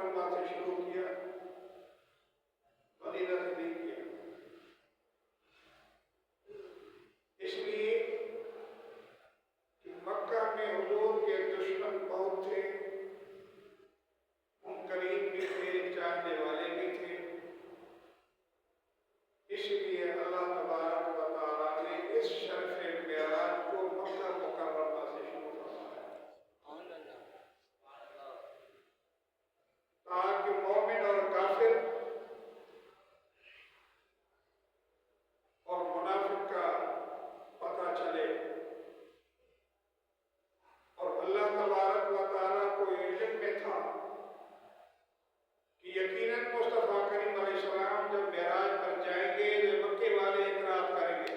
مکرمہ سے شروع کیا، مدینہ سے نہیں کیا، اس لیے کہ مکہ میں حضور کے دشمن بہت تھے، منکرین بھی تھے، چاہنے والے بھی تھے، اس لیے اللہ تبارک و تعالیٰ نے اس شرف معراج کو مکہ مکرمہ سے شروع فرمایا تاکہ مومن اور کافر اور منافق کا پتہ چلے، اور اللہ تبارک و تعالیٰ کو علم میں تھا کہ یقیناً مصطفیٰ کریم علیہ السلام جب معراج پر جائیں گے تو مکے والے اعتراض کریں گے،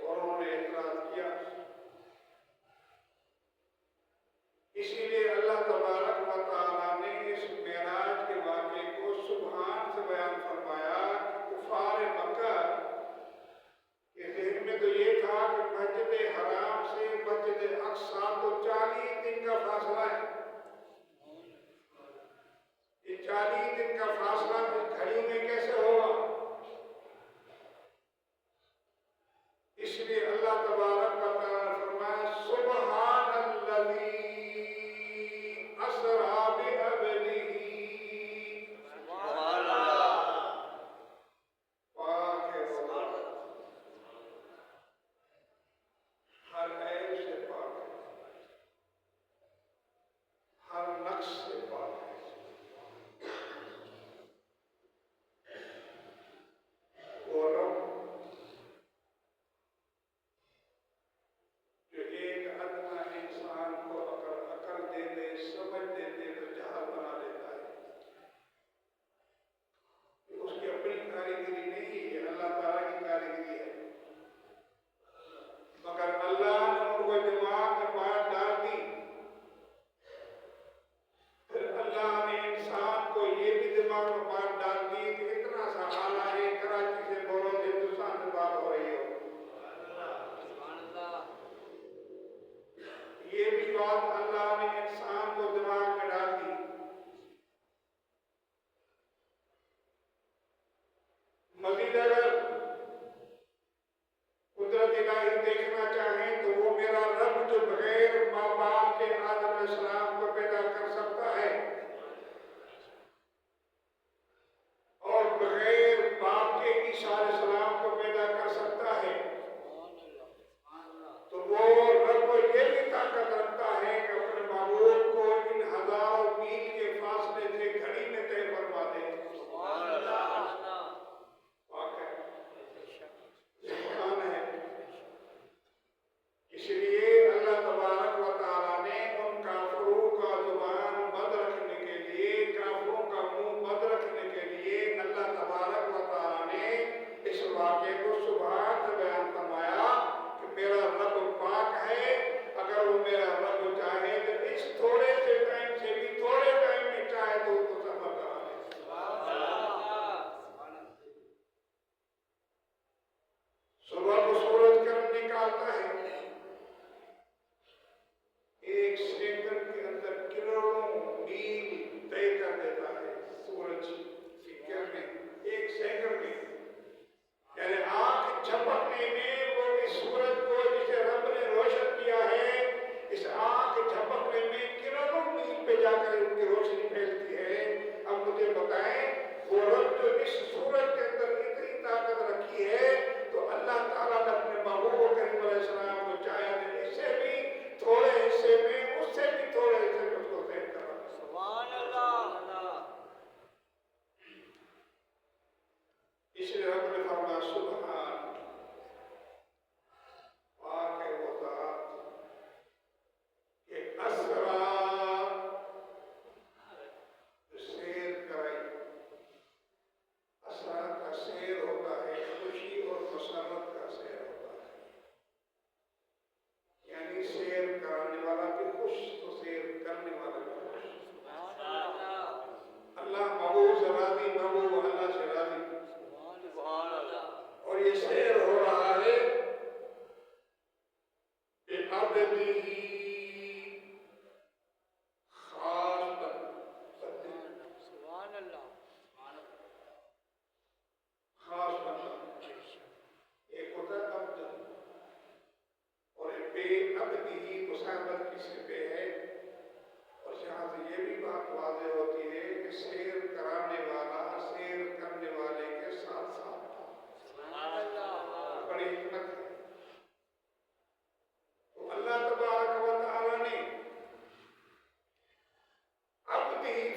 اور انہوں نے اعتراض کیا۔ اسی لیے اللہ تبارک و تعالیٰ نے اس معراج کے واقعے کو سبحان سے بیان فرمایا کہ کفار مکہ کے ذہن میں تو یہ تھا کہ مسجد حرام سے مسجد اقصیٰ تو 40 دن کا فاصلہ ہے، یہ 40 دن کا فاصلہ اس گھڑی میں کیسے ہوگا؟ اس لیے اللہ تبارک و تعالیٰ نے فرمایا سبحان الذی اسریٰ بعبدہ، سبحان اللہ، پاک ہے وہ، ہر عیب سے پاک ہے،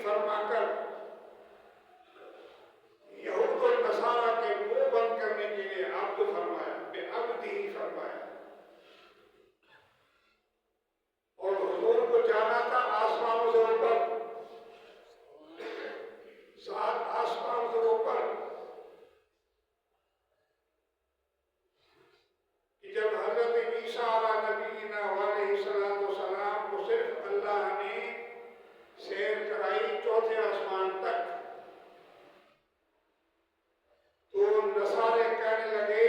فرما کر یہود و نصارہ کے منہ بند کرنے کے لیے عبد فرمایا، بے عبدی فرمایا. اور حضور کو جانا تھا آسمانوں سے اوپر، سات آسمان سے اوپر، کہ جب حضرت عیسیٰ علیہ نبینا علیہ السلام کو صرف اللہ نے سیر کرائی چوتھے آسمان تک، تو نصارے کہنے لگے،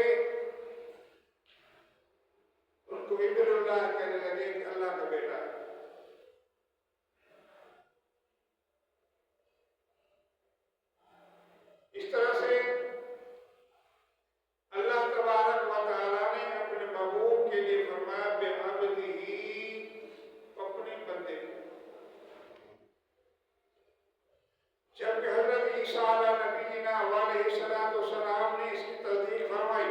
ان کو ابن اللہ کہنے لگے کہ اللہ کا بیٹا ہے. اس طرح سے اللہ تبارک و تعالیٰ نے اپنے محبوب کے لیے فرمایا بے عبدی، اپنے بندے کو. جبکہ حضرت عیسیٰ علیہ نبینا علیہ السلام نے اس کی تصدیق فرمائی،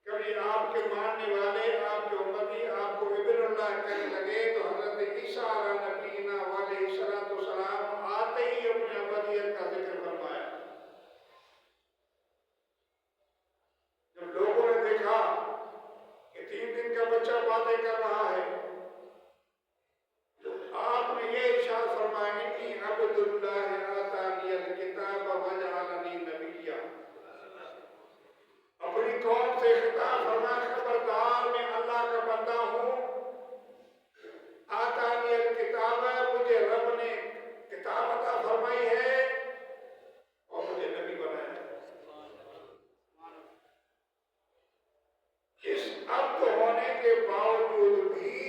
کبھی آپ کے ماننے والے، آپ کے امتی آپ کو ابن اللہ کہنے لگے تو حضرت عیسیٰ علیہ نبینا علیہ السلام آتے ہی اپنے ابدیت کا ذکر فرمایا. جب لوگوں نے دیکھا کہ 3 دن کا بچہ باتیں کر رہا ہے، تو آپ نے یہ ارشاد فرمایا انی عبد اللہ آتانی الکتاب وجعلنی نبیا. اپنی قوم سے خطاب فرمایا خبردار میں اللہ کا بندہ ہوں. آتانی الکتاب، مجھے رب نے کتاب عطا فرمائی ہے اور مجھے نبی بنایا ہے. اس عبد ہونے کے باوجود بھی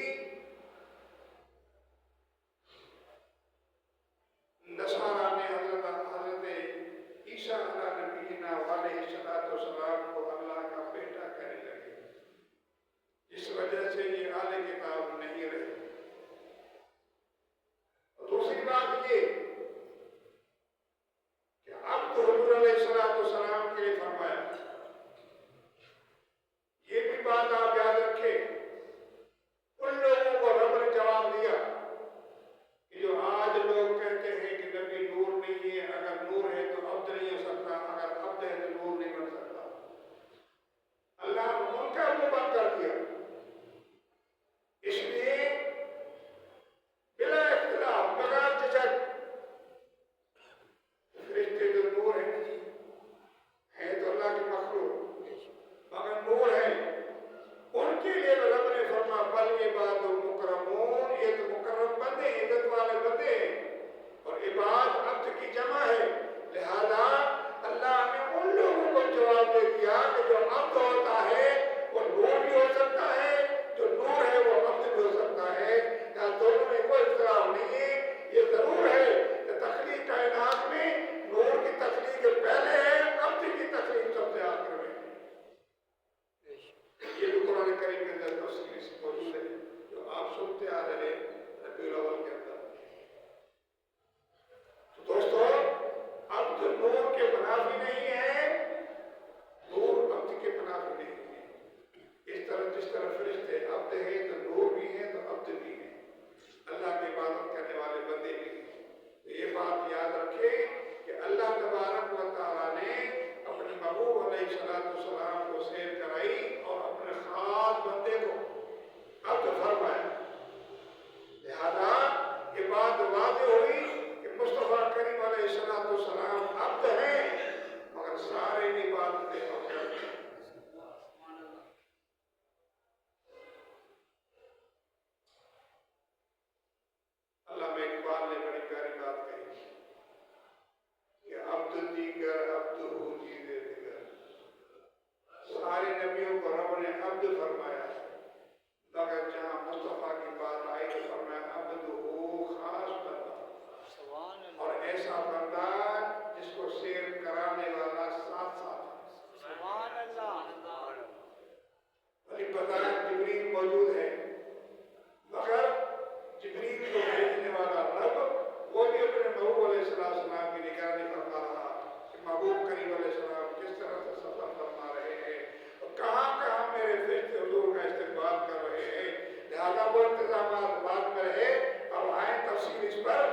نصارہ نے حضرت عیسیٰ علیہ نبینا علیہ السلام کو اللہ کا بیٹا کہنے لگے، اس وجہ سے یہ اہل کتاب نہیں رہے. دوسری بات یہ کہ عبد حضور علیہ السلام کے لیے فرمایا. یہ بھی بات آپ یاد رکھیں، ان لوگوں کو رب نے جواب دیا کہ جو آج لوگ کہتے ہیں کہ نبی نور نہیں ہے، اگر نور ہے تو عبد نہیں ہو سکتا، اگر عبد ہے تو نور نہیں بن سکتا. اللہ نے ان کا منہ بند کر دیا. اس لیے بلا اختلاف، بغیر جھجک، فرشتے جو نور ہیں تو اللہ کی مخلوق، مگر نور ہے. ان کے لیے رب نے فرمایا بل عباد مکرمون، یہ تو مکرم بندے ہیں، عزت والے بندے ہیں. اور عباد عبد کی جمع ہے، لہذا اللہ نے ان لوگوں کو جواب دے دیا کہ جو عبد ہوتا ہے وہ نور بھی ہو سکتا ہے، جو نور ہے وہ عبد بھی ہو سکتا ہے. یہاں دونوں میں کوئی اختلاف نہیں ہے. یہ ضرور ہے کہ تخلیق کائنات میں نور کی تخلیق پہلے ہے، عبد کی تخلیق سب سے آخر میں. یہ بھی قرآن کریم کے اندر تفصیل سے موجود ہے جو آپ سنتے آ رہے ہیں ربیع الاول کے اندر. تو دوستو، عبد نور کے منافی نہیں ہے، نور عبد کے منافی نہیں ہے. اس طرح فرشتے عبد ہیں تو نور بھی ہیں تو عبد بھی ہیں، اللہ کی عبادت کرنے والے بندے بھی ہیں. تو یہ بات یاد رکھیں کہ اللہ تبارک و تعالیٰ نے اپنے محبوب علیہ السلام کو سیر کرائی اور اپنے خاص بندے کو عبد فرمایا. لہذا یہ بات واضح ہوئی کہ مصطفیٰ کریم علیہ السلام عبد ہیں، مگر سارے عبادتیں اور کرتے ہیں. علامہ اقبال نے بڑی پیاری بات کہی کہ عبد دیگر عبد ہو چیزیں دیگر. سارے نبیوں کو رب نے عبد فرمایا، مگر جہاں مصطفیٰ کی بات آئی تو فرمایا عبد ہو، خاص بندہ، اور ایسا بندہ جس کو سیر کرانے والا ساتھ ساتھ. بھلی بتایا جبریل موجود ہے، مگر جبریل کو بھیجنے والا رب وہ بھی اپنے محبوب علیہ السلام کی نگرانی فرما رہا کہ محبوب کریم علیہ السلام کس طرح سے سفر فرما رہے ہیں اور کہاں کہاں میرے فرشتے حضور کا استقبال کر رہے ہیں. لہذا وہ انتظامات بعد میں رہے. اب آئیں تفصیل اس پر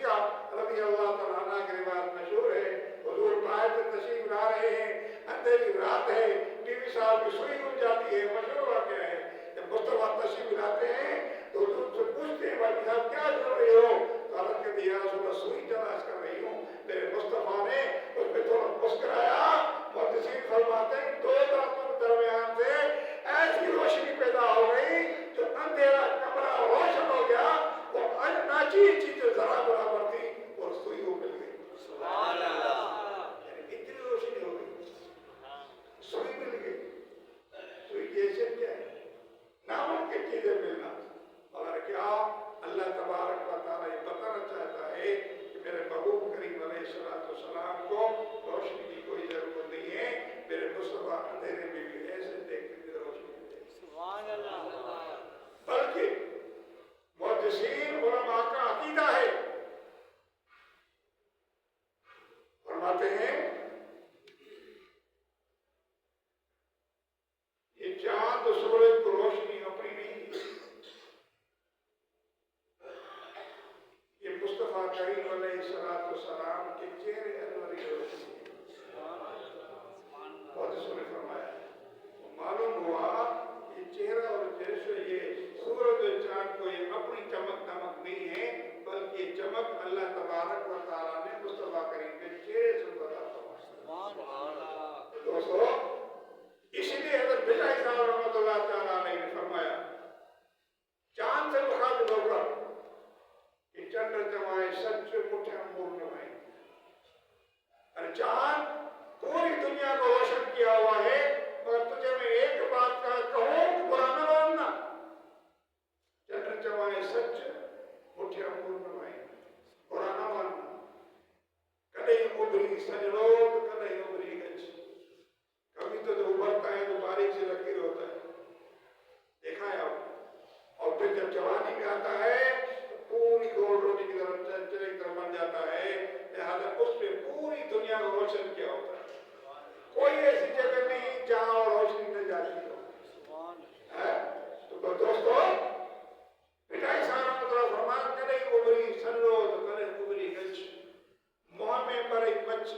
صدیقہ رضی اللہ تعالیٰ عنہ کی روایت مشہور ہے، حضور باہر سے تشریف لا رہے ہیں، اندھیری رات ہے، 20 سال کی سوئی گل جاتی ہے، مشہور واقعہ ہے۔ جب مصطفیٰ تشریف لاتے ہیں تو حضور سے پوچھتے ہیں بھائی صاحب کیا کر رہے ہو؟ تو حضرت کہتے ہیں یا رسول اللہ سوئی تلاش کر رہی ہوں۔ میرے مصطفیٰ نے اس پہ تھوڑا مسکرایا۔ محدثین فرماتے ہیں دو راتوں کے درمیان سے ایسی روشنی پیدا ہو گئی جو اندھیرا کمرہ روشن ہو گیا، وہ ناچیز چیز ذرا برابر تھی اور سوئی وہ مل گئی۔ سبحان اللہ، یعنی اتنی روشنی ہو گئی، سوئی مل گئی۔ سوئی کی حیثیت کیا ہے؟ ناممکن چیزیں ملنا، مگر کیا اللہ تبارک و تعالیٰ یہ بتانا چاہتا ہے کہ میرے محبوب کریم علیہ السلام کو روشنی کی کوئی ضرورت نہیں ہے، میرے مصطفیٰ اندھیرے میں بھی ایسے دیکھتے ہوئے روشنی ملے۔ سبحان اللہ۔ بلکہ محدثین علماء کا عقیدہ ہے، فرماتے ہیں یہ چاند و سورج کو روشنی اپنی نہیں ہے، یہ مصطفیٰ کریم علیہ السلام کے چہرے انور کی روشنی ہے۔ محدثوں نے فرمایا معلوم ہوا یہ چہرہ اور جیسے یہ سورج و چاند کو یہ اپنی چمک دمک نہیں ہے، بلکہ یہ چمک اللہ تبارک و تعالیٰ نے مصطفیٰ کریم کے چہرے سے بتا فرمایا۔ دوستو اسی لیے حضرت بٹائی صاحب رحمۃ اللہ تعالیٰ علیہ نے فرمایا چاند سے مخاطب ہو کر کہ چندر جمائے سچ مٹھے انگور نمائے، اور چاند پوری دنیا کو روشن کیا ہوا ہے، مگر تجھے میں ایک بات کا کہوں کہ برا نہ ماننا، چندر جمائے سچ مٹھے انگور نمائے، برا نہ ماننا، کدے ابری سجلوت کدے ابری گچ، کبھی تو جو ابھرتا ہے تو باریک سے لکیر ہوتا ہے، دیکھا ہے آپ، اور پھر جب جوانی میں آتا ہے تو پوری گول روٹی کی طرف چلے کی طرف بن جاتا ہے، لہذا اس پہ پوری دنیا کو روشن کیا ہوتا ہے، کوئی ایسی جگہ نہیں جہاں روشنی نہ جاتی ہو۔ تو دوستو پٹائی صاحب مطلب فرمان کرے ابری سنلو تو کرے ابری گچ، منہ میں برے مچ،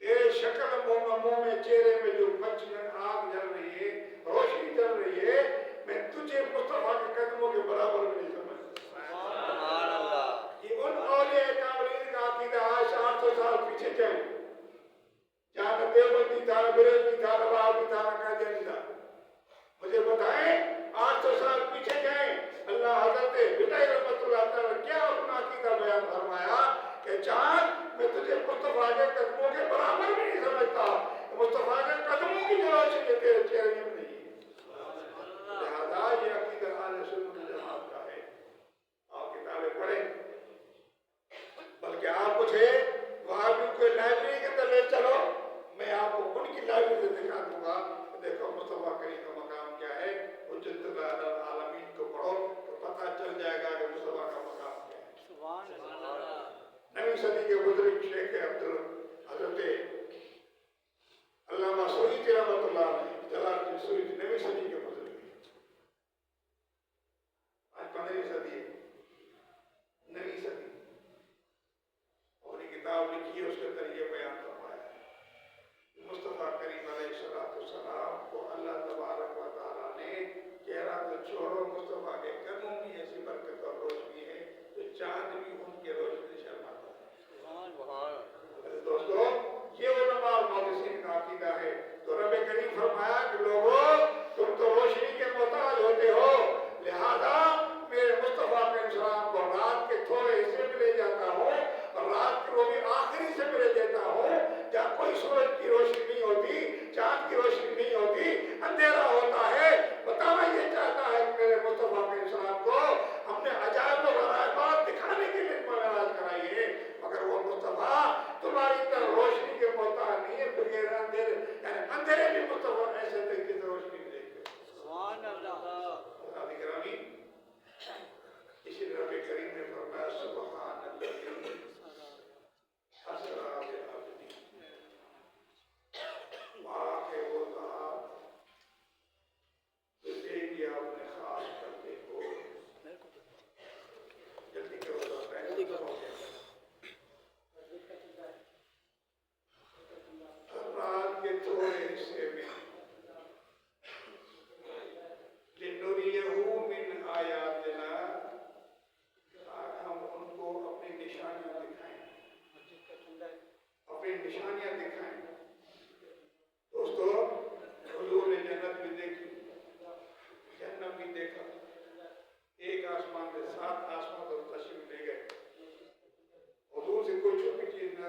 تیرے شکل منہ میں چہرے میں جو مچ میں آگ جل رہی ہے، روشنی جل رہی ہے، میں تجھے مصطفیٰ کے قدموں کے برابر بھی نہیں سمجھتا۔ سبحان اللہ۔ یہ ان اولیاء کاملین کا عقیدہ آج 800 سال پیچھے جائیں، جہاں نہ دیوبندی تھا، نہ بریلوی تھا، نہ وہابی تھا، نہ قادیانی تھا، مجھے بتائیں 800 سال پیچھے جائیں، اللہ حضرت بٹائی رحمۃ اللہ تعالیٰ کیا اپنا عقیدہ بیان فرمایا کہ چاند میں تجھے مصطفیٰ کے قدموں کے برابر بھی نہیں سمجھتا، مصطفیٰ کے قدموں کی جو روشنی تیرے چہرے میں نہیں ہے۔ لہذا یہ عقیدہ اہل سنت والجماعت کا ہے۔ آپ کتابیں پڑھیں، بلکہ آپ مجھے وہاں بھی کوئی لائبریری کے اندر لے چلو، میں آپ کو ان کی لائبریری سے دکھا دوں گا، دیکھو مصطفیٰ کریم کا مقام کیا ہے، حجت اللہ العالمین کو پڑھو تو پتہ چل جائے گا کہ مصطفیٰ کا مقام کیا ہے۔ سبحان اللہ۔ نویں صدی کے بزرگ شیخ حضرت علامہ سیوطی رحمۃ اللہ علیہ، جلال الدین سیوطی، نویں صدی کے بزرگ، آج 15ویں صدی ہے، نویں صدی، اور یہ کتاب لکھی ہے، اس کے اندر یہ بیان فرمایا ہے مصطفیٰ کریم علیہ السلام کو اللہ تبارک و تعالیٰ نے چہرہ تو چھوڑو، مصطفیٰ کے قدموں میں ایسی برکت اور روشنی ہے تو چاند بھی ان کے روشنی شرماتا ہے۔ دوستو یہ علماء اور محدثین کا عقیدہ ہے، تو رب کریم فرمایا کہ لوگوں تم تو روشنی کے محتاج ہوتے ہو، لہذا میرے مصطفیٰ علیہ السلام کو رات کے تھوڑے حصے میں لے جاتا ہوں اور رات کو بھی آخری سے میں لے جاتا ہوں،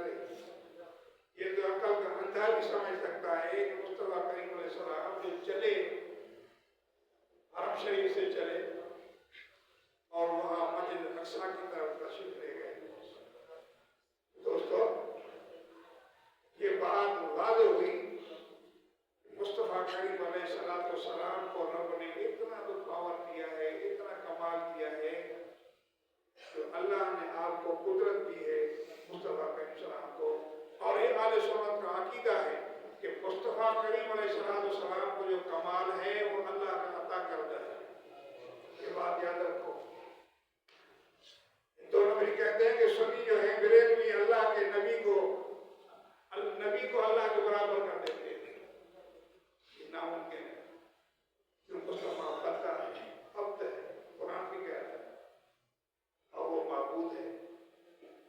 کرے. یہ تو عقل کا اندھا بھی سمجھ سکتا ہے کہ مصطفیٰ کریم علیہ السلام جو چلے حرم شریف سے چلے اور وہاں مسجد اقصیٰ کی طرف تشریف لے گئے. دوستو یہ بات واضح ہوئی مصطفیٰ کریم علیہ السلام کو رب نے اتنا تو پاور دیا ہے, اتنا کمال دیا ہے, جو اللہ نے آپ کو قدرت دی ہے مصطفیٰ کریم السلام کو. اور یہ اہل سنت کا عقیدہ ہے کہ مصطفیٰ کریم علیہ السلام کو جو کمال ہے وہ اللہ کا عطا کردہ ہے. یہ بات یاد رکھو. دو نبی کہتے ہیں کہ سنی جو ہے بریلوی اللہ کے نبی کو اللہ کے برابر کر دیتے ہیں. یہ ناممکن ہے. جو مصطفیٰ بندہ ہے, عبد ہے, قرآن بھی کہتا ہے, اور وہ معبود ہے.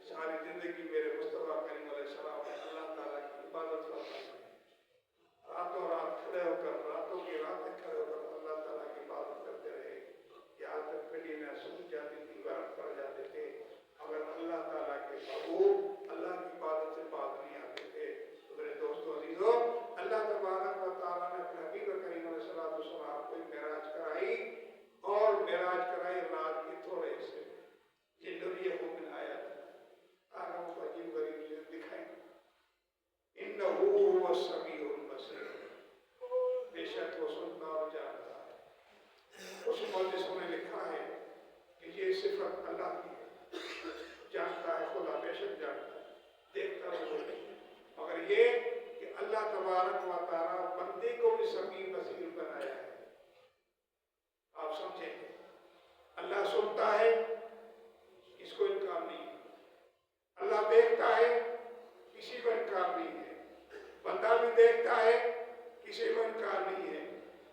ساری زندگی میرے مصطفیٰ کریم علیہ السلام نے اللہ تعالیٰ کی عبادت فرمائی ہے. راتوں رات کھڑے ہو کر, راتوں کی راتیں کھڑے ہو کر اللہ تعالیٰ کی عبادت کرتے رہے. یہاں تک پھٹی میں سوکھ جاتی تھی, برف پڑ جاتے تھے, اگر اللہ تعالیٰ کے محبوب اللہ کی عبادت سے باز نہیں آتے تھے. تو میرے دوستو عزیزو, اللہ تبارک و تعالیٰ نے اپنے حبیب کریم علیہ السلام کو معراج کرائی, اور معراج کرائی رات کے تھوڑے سے. یہ نبی مومن آیا آگا اس کو عجیب غریب چیز دکھائیں. انہو هو السمیع البصیر, بے شک وہ سنتا اور جانتا ہے. اس مؤلفوں نے لکھا ہے کہ یہ صفت اللہ کی ہے. جانتا ہے خدا, بے شک جانتا ہے, دیکھتا ہے, مگر یہ کہ اللہ تبارک و تعالیٰ بندے کو بھی سمیع بصیر بنایا ہے. آپ سمجھیں گے اللہ سنتا ہے, اس کو انکار نہیں ہے. اللہ دیکھتا ہے, کسی کو انکار نہیں ہے. بندہ بھی دیکھتا ہے, کسی کو انکار نہیں ہے.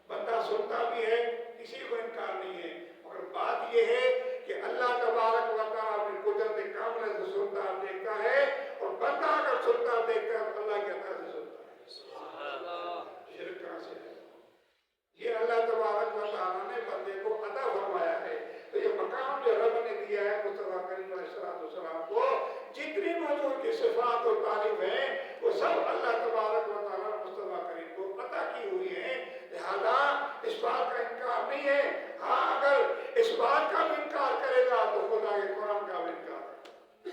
بندہ سنتا بھی ہے, کسی کو انکار نہیں ہے. مگر بات یہ ہے کہ اللہ تبارک و تعالیٰ اپنی قدرت کاملہ سے سنتا اور دیکھتا ہے, اور بندہ اگر سنتا اور دیکھتا ہے تو اللہ کے عطا سے سنتا ہے. شرک کہاں سے ہے؟ یہ اللہ تبارک و تعالیٰ نے بندے کو عطا فرمایا ہے. تو یہ مقام جو رب نے دیا ہے مصطفیٰ کریم علیہ السلام کو, جتنی حضور کی صفات اور تعریف ہیں وہ سب اللہ تبارک و تعالیٰ نے مصطفیٰ کریم کو عطا کی ہوئی ہیں. لہذا اس بات کا انکار نہیں ہے. ہاں اگر اس بات کا بھی انکار کرے گا تو خدا کے قرآن کا بھی انکار ہے.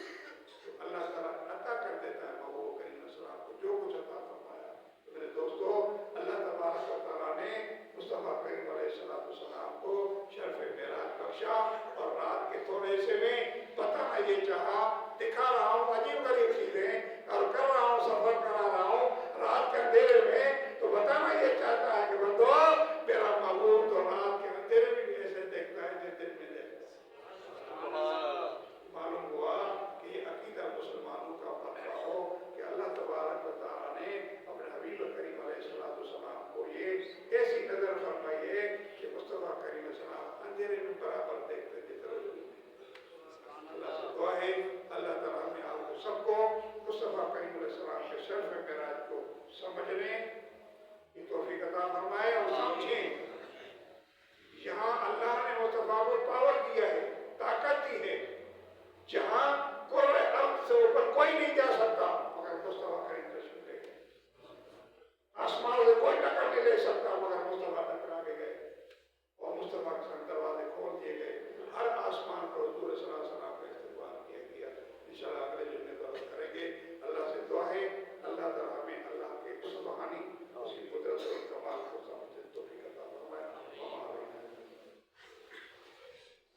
تو اللہ تعالیٰ عطا کر دیتا ہے محبوب کریم علیہ السلام کو جو کچھ عطا فرمایا. تو میرے دوستو, اللہ تبارک و تعالیٰ نے مصطفیٰ کریم علیہ السلام کو شرف معراج بخشا, اور رات کے تھوڑے سے میں بتانا یہ چاہا, دکھا رہا ہوں عجیب غریب چیزیں اور کر رہا ہوں, سفر کرا رہا ہوں رات کے اندھیرے میں, تو بتانا یہ چاہتا ہے کہ بندو میرا محبوب تو رات کے اندھیرے میں بھی ایسے دیکھتا ہے جیسے دن میں دیکھتا ہے. معلوم ہوا کہ یہ عقیدہ مسلمانوں کا فتویٰ ہو کہ اللہ تبارک و تعالیٰ نے اپنے حبیب کریم علیہ السلام کو یہ ایسی نظر فرمائی ہے کہ مصطفیٰ کریم علیہ السلام اندھیرے میں برابر دیکھتے تھے. اللہ سے دعا ہے اللہ تعالیٰ نے آپ کو سب کو مصطفیٰ کریم علیہ السلام کے شرف معراج کو سمجھنے کی توفیق عطا فرمائے اور سمجھیں